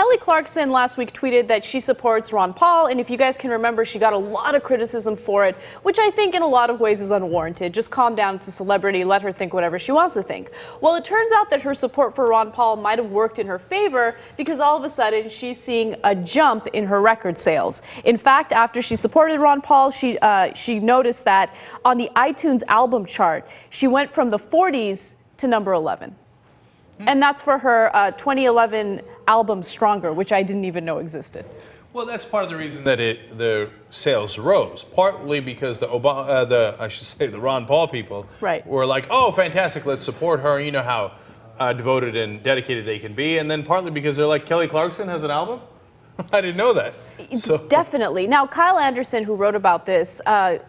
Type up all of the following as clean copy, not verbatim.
Kelly Clarkson last week tweeted that she supports Ron Paul, and if you guys can remember, she got a lot of criticism for it, which I think in a lot of ways is unwarranted. Just calm down, it's a celebrity, let her think whatever she wants to think. Well, it turns out that her support for Ron Paul might have worked in her favor because all of a sudden she's seeing a jump in her record sales. In fact, after she supported Ron Paul, she noticed that on the iTunes album chart, she went from the 40s to number 11. And that's for her 2011 album Stronger, which I didn't even know existed. Well, that's part of the reason that the sales rose, partly because the Ron Paul people were like, oh, fantastic, let's support her. You know how devoted and dedicated they can be. And then partly because they're like, Kelly Clarkson has an album? I didn't know that. So. Definitely. Now, Kyle Anderson, who wrote about this,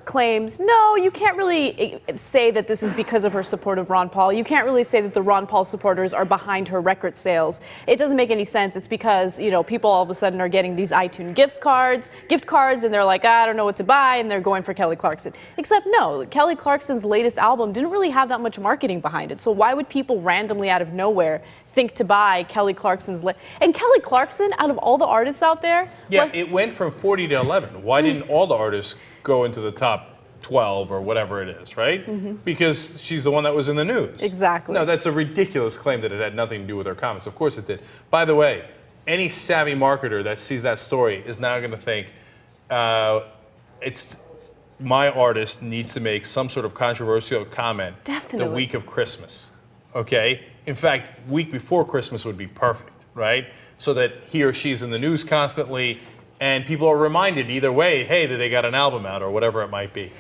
claims, no, you can't really say that this is because of her support of Ron Paul. You can't really say that the Ron Paul supporters are behind her record sales. It doesn't make any sense. It's because, you know, people all of a sudden are getting these iTunes gift cards, and they're like, I don't know what to buy, and they're going for Kelly Clarkson. Except, no, Kelly Clarkson's latest album didn't really have that much marketing behind it. So why would people randomly out of nowhere think to buy Kelly Clarkson's and Kelly Clarkson, out of all the artists out there? Yeah, it went from 40 to 11. Why didn't all the artists go into the top 12 or whatever it is, right? Because she's the one that was in the news. Exactly. No, that's a ridiculous claim that it had nothing to do with her comments. Of course it did. By the way, any savvy marketer that sees that story is now going to think, my artist needs to make some sort of controversial comment the week of Christmas, okay? In fact, week before Christmas would be perfect, right? So that he or she's in the news constantly, and people are reminded either way, hey, that they got an album out or whatever it might be.